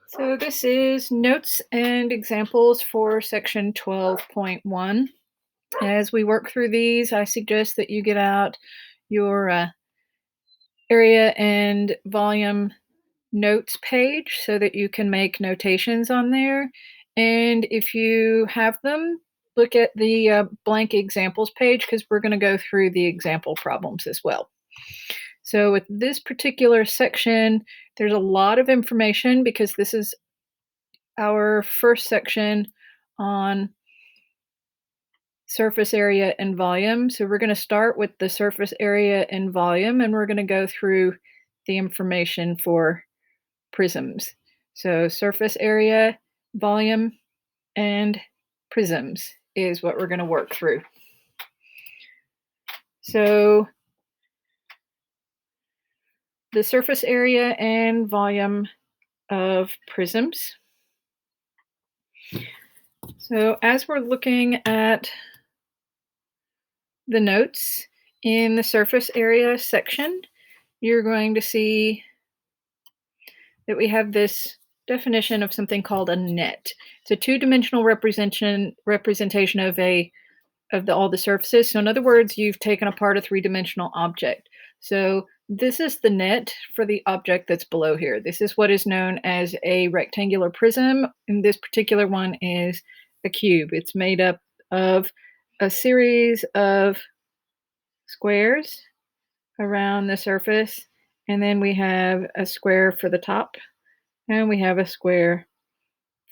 So this is notes and examples for section 12.1. As we work through these, I suggest that you get out your area and volume notes page so that you can make notations on there. And if you have them, look at the blank examples page because we're going to go through the example problems as well. So with this particular section, there's a lot of information because this is our first section on surface area and volume. So we're going to start with the surface area and volume, and we're going to go through the information for prisms. So surface area, volume, and prisms is what we're going to work through. So the surface area and volume of prisms. So as we're looking at the notes in the surface area section, you're going to see that we have this definition of something called a net. It's a two-dimensional representation of all the surfaces. So in other words, you've taken apart a three-dimensional object. So this is the net for the object that's below here. This is what is known as a rectangular prism, and this particular one is a cube. It's made up of a series of squares around the surface, and then we have a square for the top, and we have a square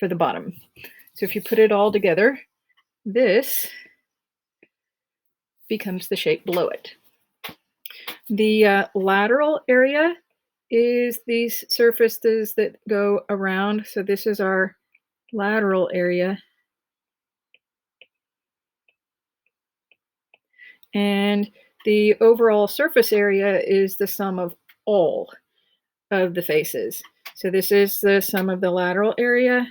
for the bottom. So if you put it all together, this becomes the shape below it. The lateral area is these surfaces that go around. So this is our lateral area. And the overall surface area is the sum of all of the faces. So this is the sum of the lateral area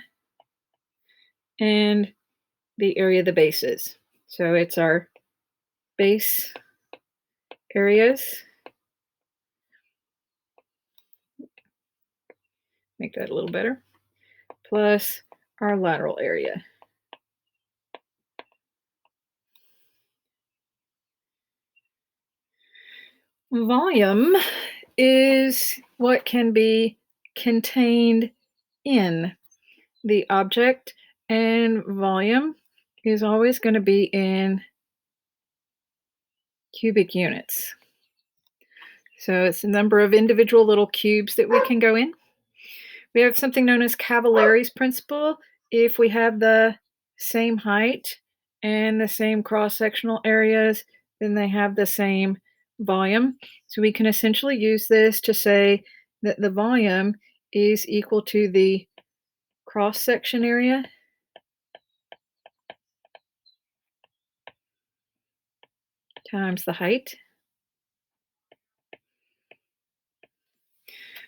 and the area of the bases. So it's our base areas. Make that a little better. Plus our lateral area. Volume is what can be contained in the object, and volume is always going to be in cubic units. So it's the number of individual little cubes that we can go in. We have something known as Cavalari's principle. If we have the same height and the same cross-sectional areas, then they have the same volume. So we can essentially use this to say that the volume is equal to the cross-section area times the height.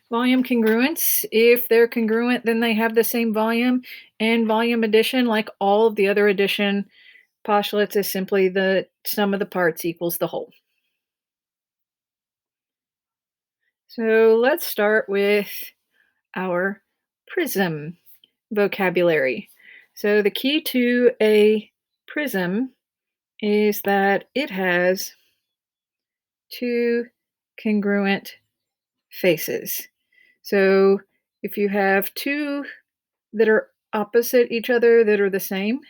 Volume congruence, if they're congruent, then they have the same volume. And volume addition, like all of the other addition postulates, is simply the sum of the parts equals the whole. So let's start with our prism vocabulary. So the key to a prism is that it has two congruent faces. So if you have two that are opposite each other that are the same,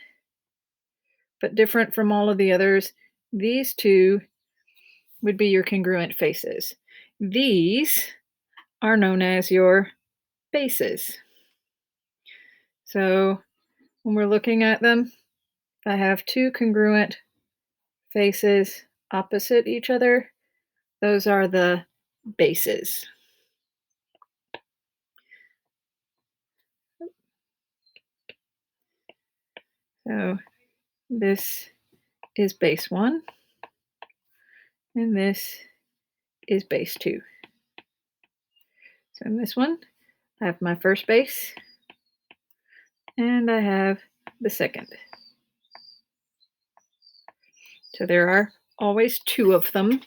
but different from all of the others, these two would be your congruent faces. These are known as your bases. So when we're looking at them, if I have two congruent faces opposite each other, those are the bases. So this is base 1, and this is base 2. So in this one, I have my first base, and I have the second. So there are always two of them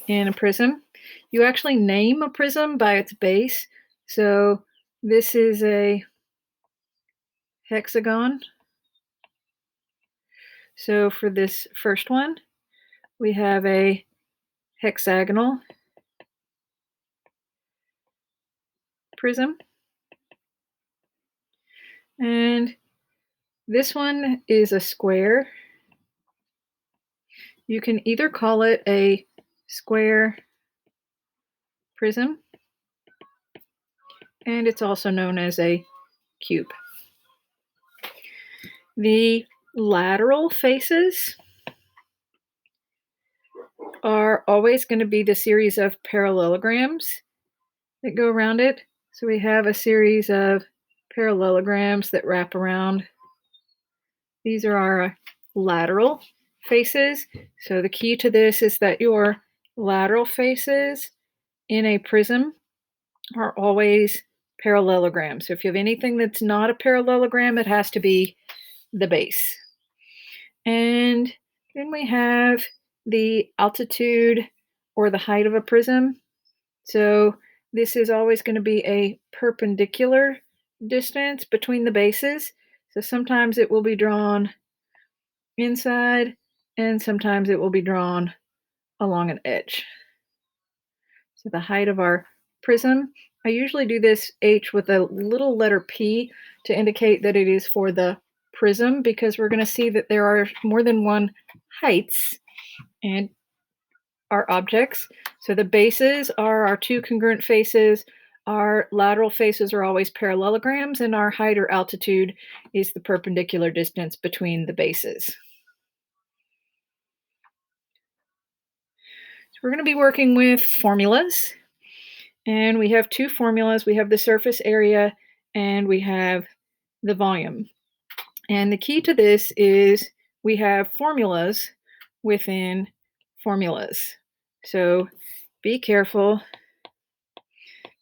in a prism. You actually name a prism by its base. So this is a hexagon. So for this first one, we have a hexagonal prism. And this one is a square. You can either call it a square prism, and it's also known as a cube. The lateral faces are always going to be the series of parallelograms that go around it. So we have a series of parallelograms that wrap around. These are our lateral faces. So the key to this is that your lateral faces in a prism are always parallelograms. So if you have anything that's not a parallelogram, it has to be the base. And then we have the altitude or the height of a prism. So this is always going to be a perpendicular distance between the bases. So sometimes it will be drawn inside and sometimes it will be drawn along an edge. So the height of our prism, I usually do this H with a little letter P to indicate that it is for the prism, because we're going to see that there are more than one heights and our objects. So the bases are our two congruent faces. Our lateral faces are always parallelograms, and our height or altitude is the perpendicular distance between the bases. So we're going to be working with formulas. And we have two formulas. We have the surface area and we have the volume. And the key to this is we have formulas within formulas. So be careful,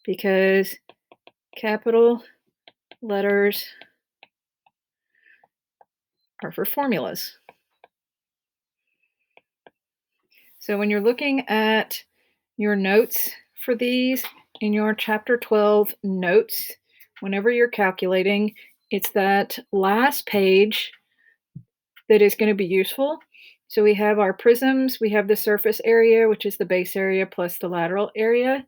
because capital letters are for formulas. So when you're looking at your notes for these in your chapter 12 notes, whenever you're calculating, it's that last page that is going to be useful. So we have our prisms, we have the surface area, which is the base area plus the lateral area.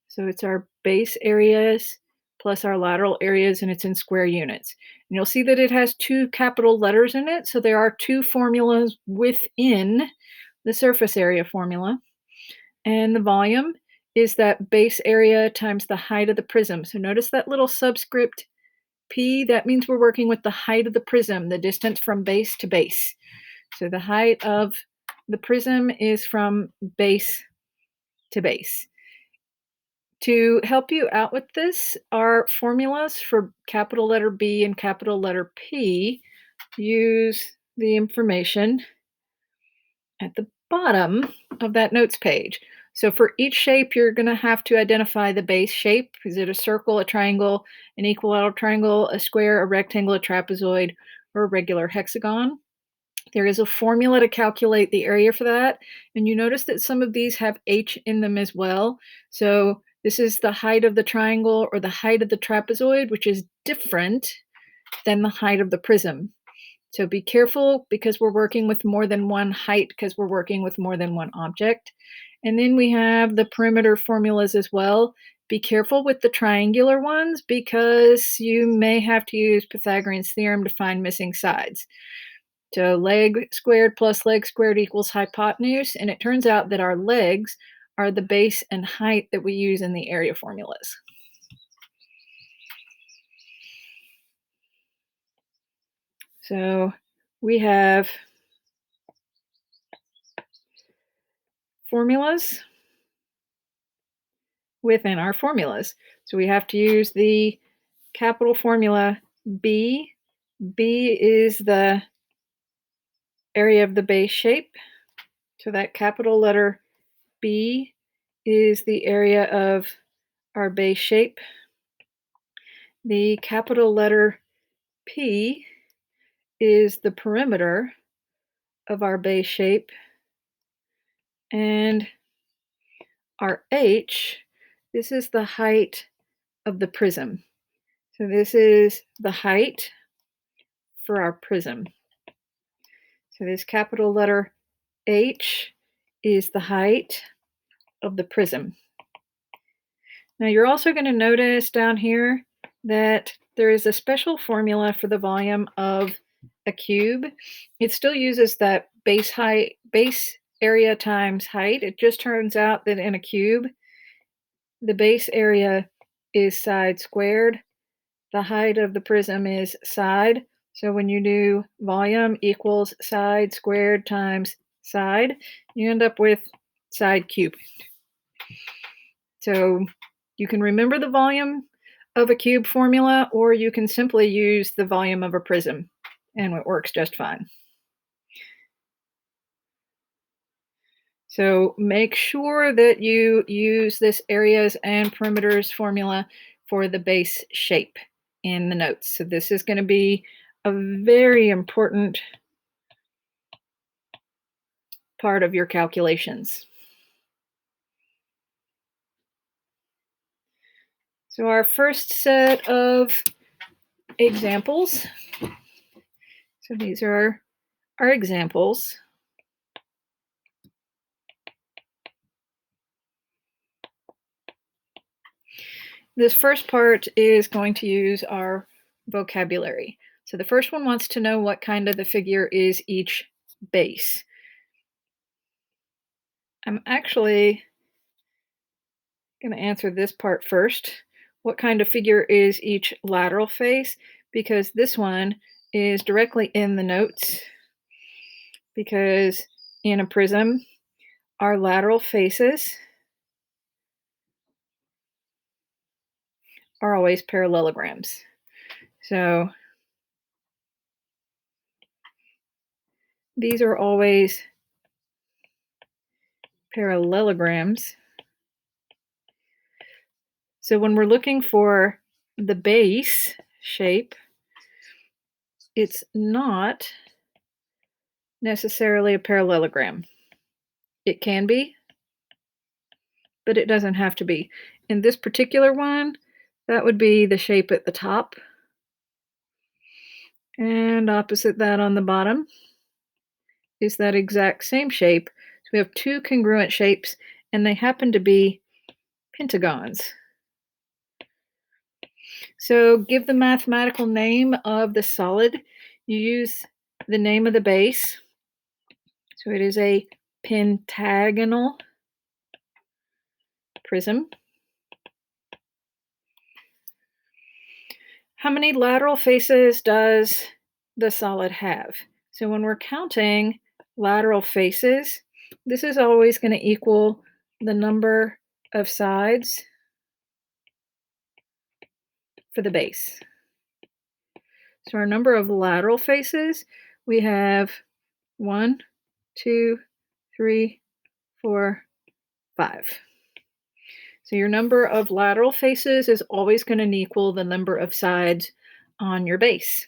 So it's our base areas plus our lateral areas, and it's in square units. And you'll see that it has two capital letters in it. So there are two formulas within the surface area formula. And the volume is that base area times the height of the prism. So notice that little subscript P, that means we're working with the height of the prism, the distance from base to base. So the height of the prism is from base to base. To help you out with this, our formulas for capital letter B and capital letter P use the information at the bottom of that notes page. So for each shape, you're going to have to identify the base shape. Is it a circle, a triangle, an equilateral triangle, a square, a rectangle, a trapezoid, or a regular hexagon? There is a formula to calculate the area for that. And you notice that some of these have H in them as well. So this is the height of the triangle or the height of the trapezoid, which is different than the height of the prism. So be careful, because we're working with more than one height, because we're working with more than one object. And then we have the perimeter formulas as well. Be careful with the triangular ones, because you may have to use Pythagorean's theorem to find missing sides. So leg squared plus leg squared equals hypotenuse. And it turns out that our legs are the base and height that we use in the area formulas. So we have formulas within our formulas. So we have to use the capital formula B. B is the area of the base shape. So that capital letter B is the area of our base shape. The capital letter P is the perimeter of our base shape. And our H, this is the height of the prism. So this is the height for our prism. So this capital letter H is the height of the prism. Now you're also going to notice down here that there is a special formula for the volume of a cube. It still uses that base area times height. It just turns out that in a cube, the base area is side squared. The height of the prism is side. So when you do volume equals side squared times side, you end up with side cubed. So you can remember the volume of a cube formula, or you can simply use the volume of a prism, and it works just fine. So make sure that you use this areas and perimeters formula for the base shape in the notes. So this is going to be a very important part of your calculations. So our first set of examples. So these are our examples. This first part is going to use our vocabulary. So the first one wants to know what kind of the figure is each base. I'm actually going to answer this part first. What kind of figure is each lateral face? Because this one is directly in the notes. Because in a prism, our lateral faces are always parallelograms. So these are always parallelograms. So when we're looking for the base shape, it's not necessarily a parallelogram. It can be, but it doesn't have to be. In this particular one, that would be the shape at the top. And opposite that on the bottom is that exact same shape. So we have two congruent shapes, and they happen to be pentagons. So give the mathematical name of the solid. You use the name of the base. So it is a pentagonal prism. How many lateral faces does the solid have? So when we're counting lateral faces, this is always going to equal the number of sides for the base. So our number of lateral faces, we have 1, 2, 3, 4, 5. So your number of lateral faces is always going to equal the number of sides on your base.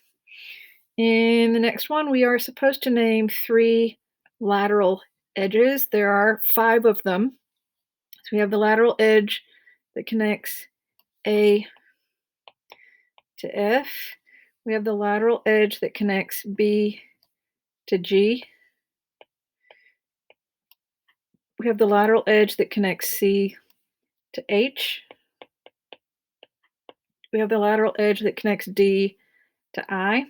In the next one, we are supposed to name 3 lateral edges. There are 5 of them. So we have the lateral edge that connects A to F. We have the lateral edge that connects B to G. We have the lateral edge that connects C to H. We have the lateral edge that connects D to I.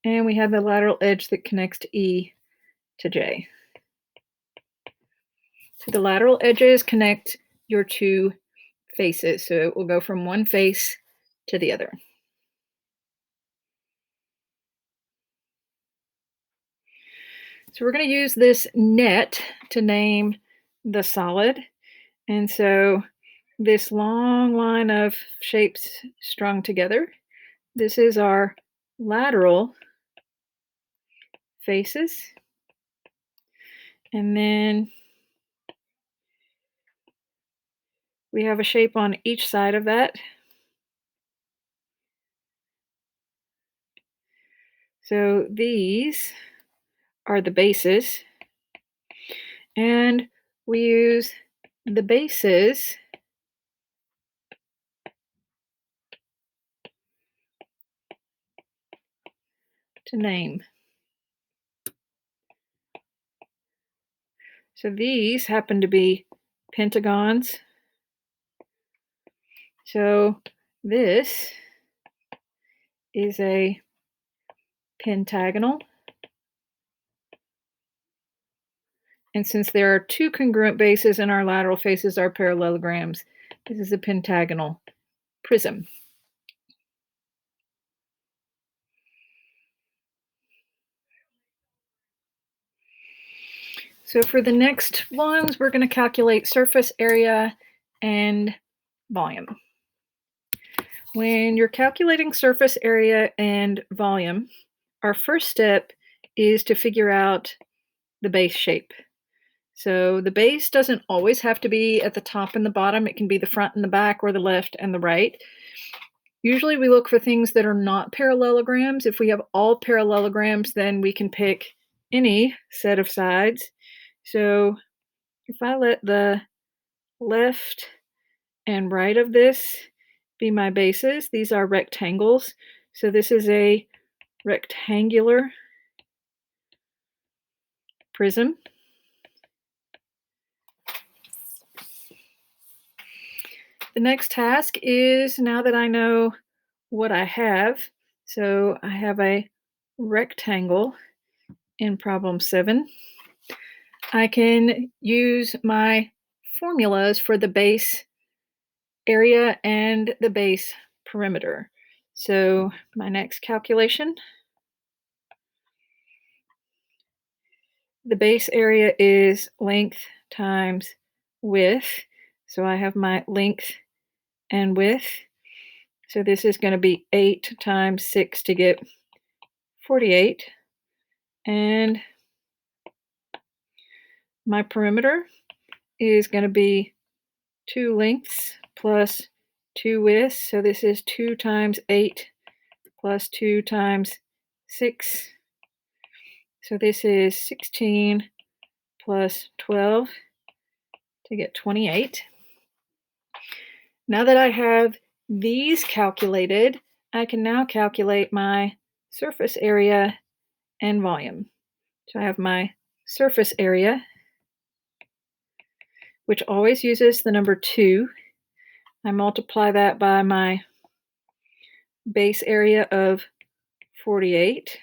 And we have the lateral edge that connects E to J. So the lateral edges connect your 2 faces. So it will go from one face to the other. So we're going to use this net to name the solid. And so this long line of shapes strung together, this is our lateral faces. And then we have a shape on each side of that. So these are the bases. And we use the bases to name. So these happen to be pentagons. So this is a pentagonal. And since there are two congruent bases and our lateral faces are parallelograms, this is a pentagonal prism. So for the next ones, we're going to calculate surface area and volume. When you're calculating surface area and volume, our first step is to figure out the base shape. So the base doesn't always have to be at the top and the bottom. It can be the front and the back or the left and the right. Usually we look for things that are not parallelograms. If we have all parallelograms, then we can pick any set of sides. So if I let the left and right of this be my bases, these are rectangles. So this is a rectangular prism. The next task is, now that I know what I have, so I have a rectangle in problem 7, I can use my formulas for the base area and the base perimeter. So my next calculation, the base area is length times width. So I have my length and width. So this is going to be 8 times 6 to get 48. And my perimeter is going to be 2 lengths plus 2 widths. So this is 2 times 8 plus 2 times 6. So this is 16 plus 12 to get 28. Now that I have these calculated, I can now calculate my surface area and volume. So I have my surface area, which always uses the number 2. I multiply that by my base area of 48.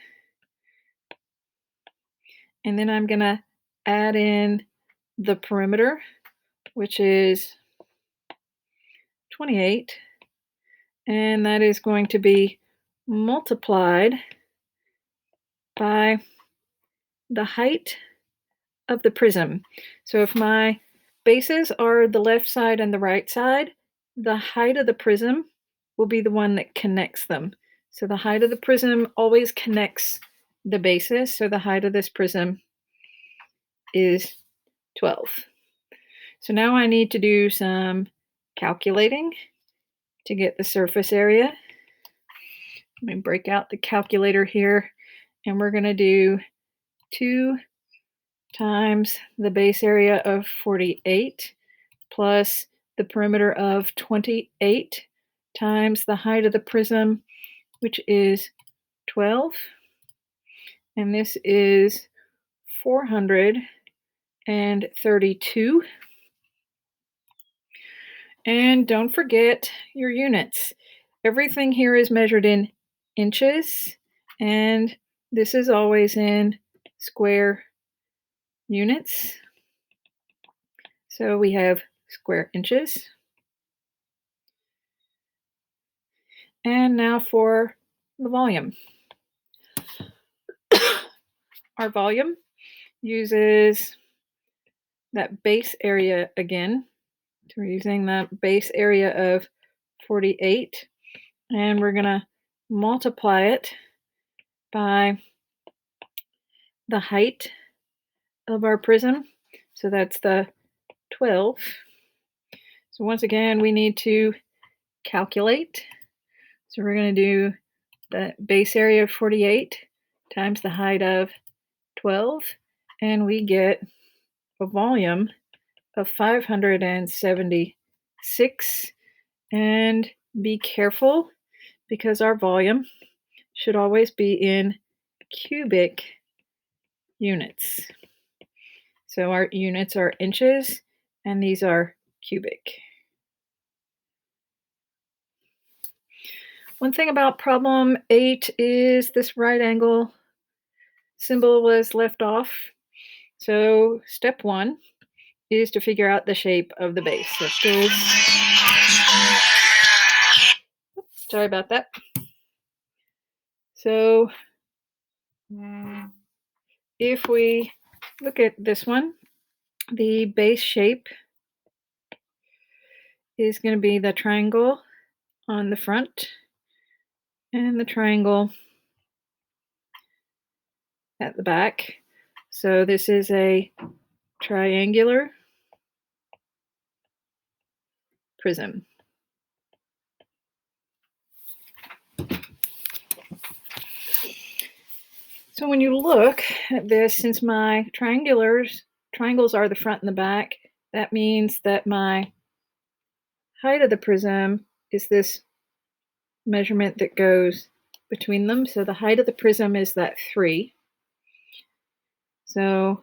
And then I'm going to add in the perimeter, which is 28. And that is going to be multiplied by the height of the prism. So if my bases are the left side and the right side, the height of the prism will be the one that connects them. So the height of the prism always connects the bases. So the height of this prism is 12. So now I need to do some calculating to get the surface area. Let me break out the calculator here, and we're going to do 2 times the base area of 48 plus the perimeter of 28 times the height of the prism, which is 12. And this is 432. And don't forget your units. Everything here is measured in inches, and this is always in square units. So we have square inches. And now for the volume. Our volume uses that base area again. So we're using the base area of 48, and we're going to multiply it by the height of our prism. So that's the 12. So once again, we need to calculate. So we're going to do the base area of 48 times the height of 12, and we get a volume of 576. And be careful, because our volume should always be in cubic units. So our units are inches, and these are cubic. One thing about problem 8 is this right angle symbol was left off. So step 1 is to figure out the shape of the base. So sorry about that. So if we look at this one, the base shape is going to be the triangle on the front and the triangle at the back. So this is a triangular prism. So when you look at this, since my triangles are the front and the back, that means that my height of the prism is this measurement that goes between them. So the height of the prism is that 3. So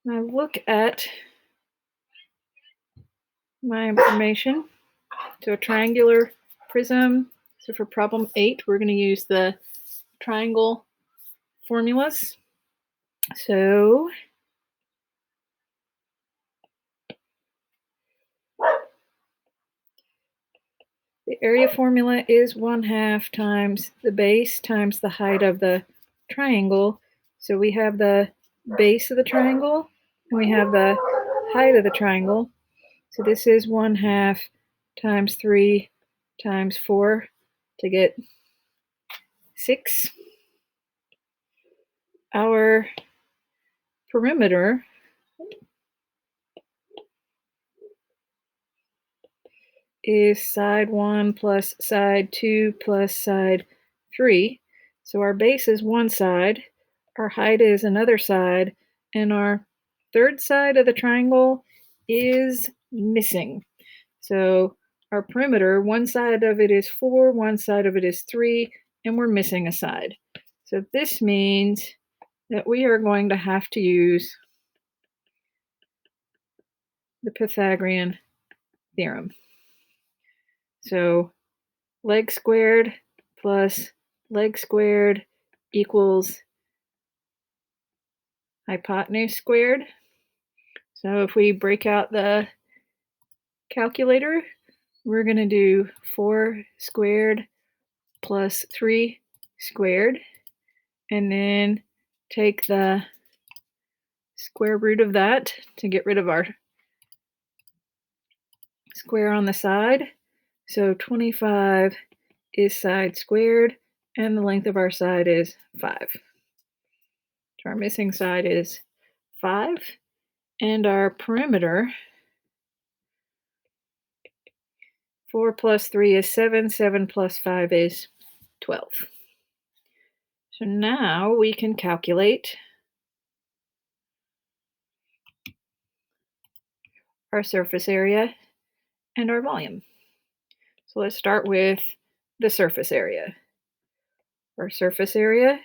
when I look at my information, so a triangular prism, so for problem 8, we're going to use the triangle formulas. So the area formula is 1/2 times the base times the height of the triangle. So we have the base of the triangle and we have the height of the triangle. So this is 1/2 times 3 times 4 to get 6. Our perimeter is side 1 plus side 2 plus side 3. So our base is one side, our height is another side, and our third side of the triangle is missing. So our perimeter, one side of it is 4, one side of it is 3, and we're missing a side. So this means that we are going to have to use the Pythagorean theorem. So leg squared plus leg squared equals hypotenuse squared. So if we break out the calculator, we're going to do 4 squared plus 3 squared, and then take the square root of that to get rid of our square on the side. So 25 is side squared, and the length of our side is 5. So our missing side is 5, and our perimeter, 4 plus 3 is 7, 7 plus 5 is 12. So now we can calculate our surface area and our volume. So let's start with the surface area. Our surface area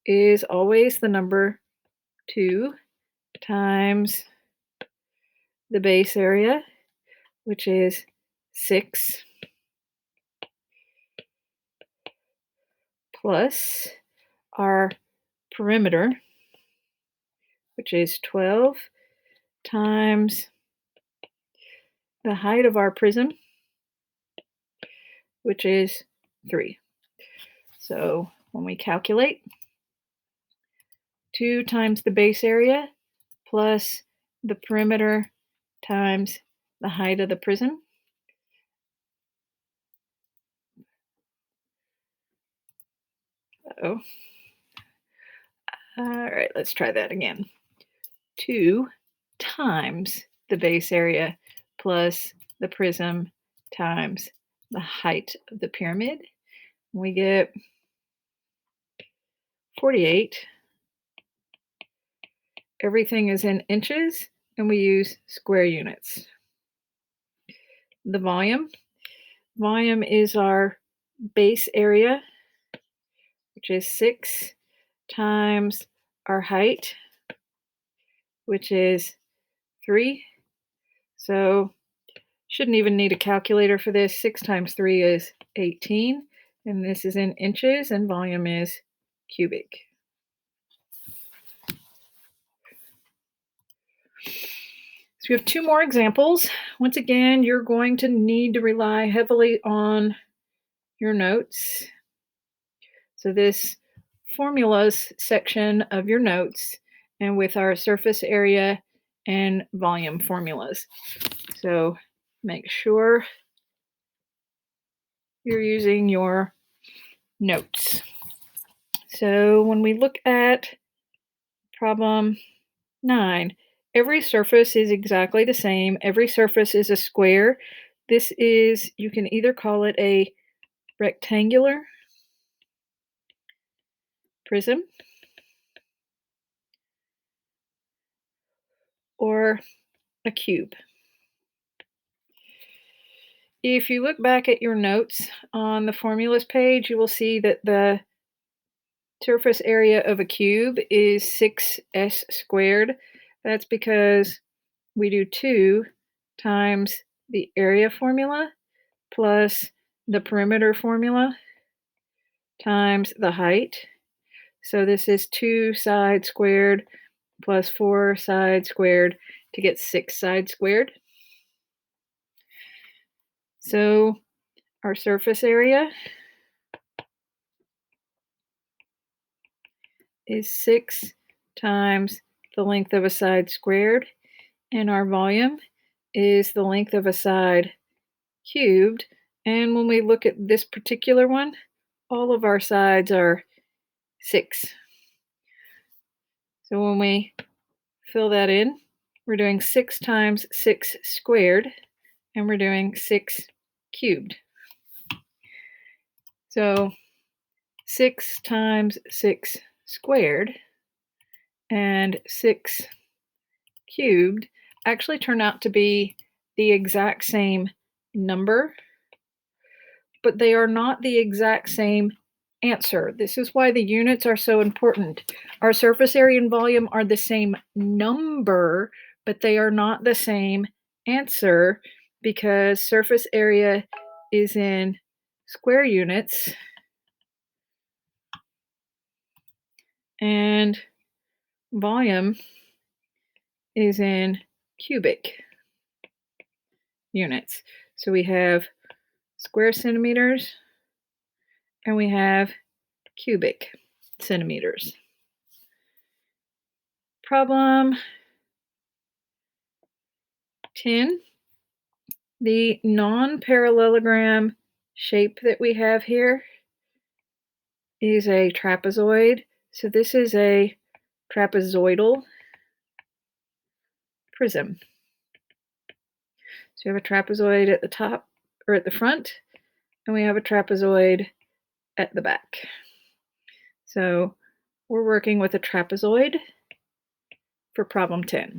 is always the number 2 times the base area, which is 6, plus our perimeter, which is 12 times the height of our prism, which is 3. So when we calculate, 2 times the base area plus the perimeter times the height of the prism. Uh-oh. All right, let's try that again. 2 times the base area plus the prism times the height of the pyramid. We get 48. Everything is in inches, and we use square units. The volume is our base area, which is 6 times our height, which is 3. So shouldn't even need a calculator for this. 6 times 3 is 18, and this is in inches, and volume is cubic. So we have 2 more examples. Once again, you're going to need to rely heavily on your notes. So this formulas section of your notes, and with our surface area and volume formulas. So make sure you're using your notes. So when we look at problem 9, every surface is exactly the same. Every surface is a square. This is, you can either call it a rectangular prism or a cube. If you look back at your notes on the formulas page, you will see that the surface area of a cube is 6s squared. That's because we do 2 times the area formula plus the perimeter formula times the height. So this is 2 side squared plus 4 side squared to get 6 side squared. So our surface area is 6 times the length of a side squared, and our volume is the length of a side cubed. And when we look at this particular one, all of our sides are 6. So when we fill that in, we're doing 6 times 6 squared, and we're doing 6 cubed. So 6 times 6 squared and 6 cubed actually turn out to be the exact same number, but they are not the exact same answer. This is why the units are so important. Our surface area and volume are the same number, but they are not the same answer because surface area is in square units and volume is in cubic units. So we have square centimeters and we have cubic centimeters. Problem 10, the non-parallelogram shape that we have here is a trapezoid. So this is a trapezoidal prism. So we have a trapezoid at the top or at the front, and we have a trapezoid at the back. So we're working with a trapezoid for problem 10.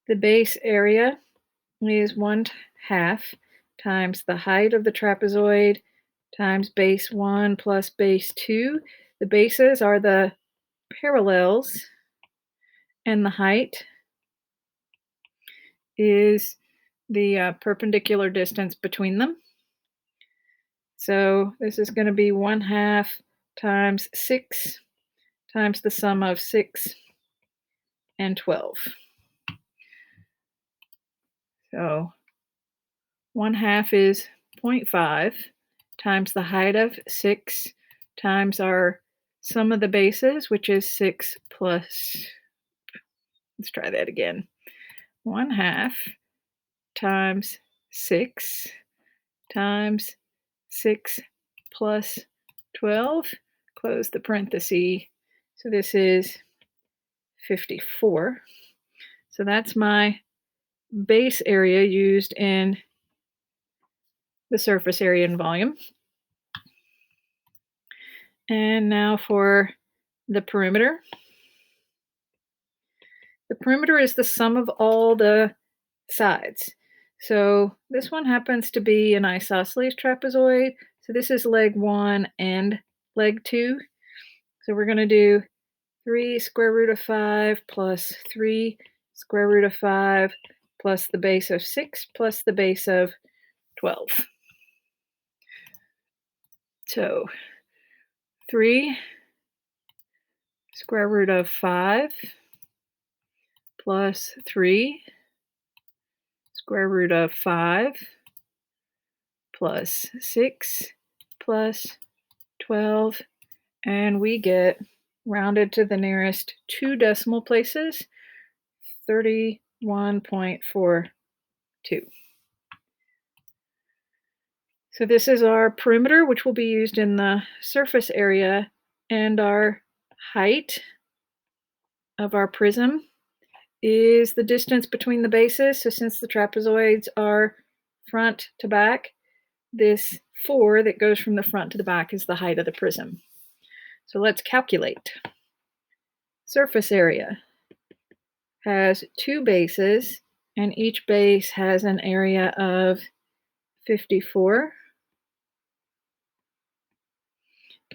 The base area is 1/2 times the height of the trapezoid times base 1 plus base 2. The bases are the parallels, and the height is the perpendicular distance between them. So this is going to be 1/2 times 6 times the sum of 6 and 12. So 1/2 is 0.5 times the height of 6 times our sum of the bases, which is 6 plus, let's try that again, 1/2 times 6 times 6 plus 12, close the parenthesis. So this is 54. So that's my base area used in the surface area and volume. And now for the perimeter. The perimeter is the sum of all the sides. So this one happens to be an isosceles trapezoid. So this is leg 1 and leg 2. So we're going to do 3 square root of 5 plus 3 square root of 5 plus the base of 6 plus the base of 12. So 3 square root of 5 plus 3 square root of 5 plus 6 plus 12, and we get, rounded to the nearest 2 decimal places, 31.42. So this is our perimeter, which will be used in the surface area, and our height of our prism is the distance between the bases. So since the trapezoids are front to back, this 4 that goes from the front to the back is the height of the prism. So let's calculate. Surface area has 2 bases, and each base has an area of 54.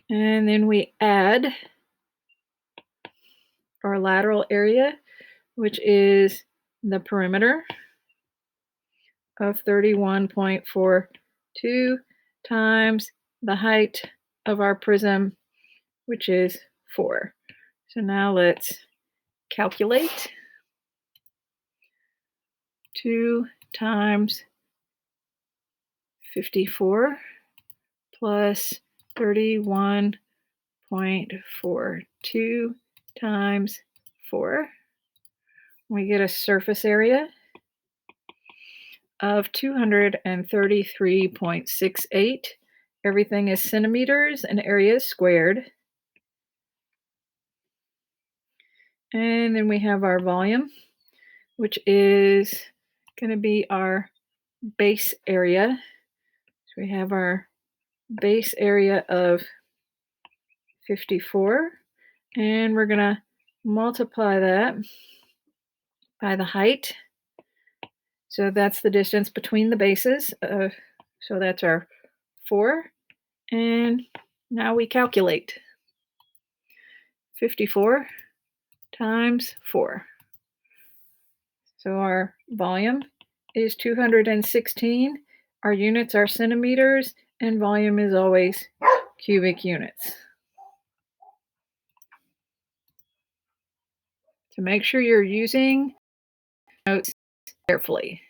And then we add our lateral area, which is the perimeter of 31.42 times the height of our prism, which is 4. So now let's calculate. 2 times 54 plus 31.42 times 4. We get a surface area of 233.68. Everything is centimeters and area is squared. And then we have our volume, which is going to be our base area. So we have our base area of 54, and we're going to multiply that by the height. So that's the distance between the bases. So that's our 4. And now we calculate 54 times 4. So our volume is 216. Our units are centimeters, and volume is always cubic units. So make sure you're using notes carefully.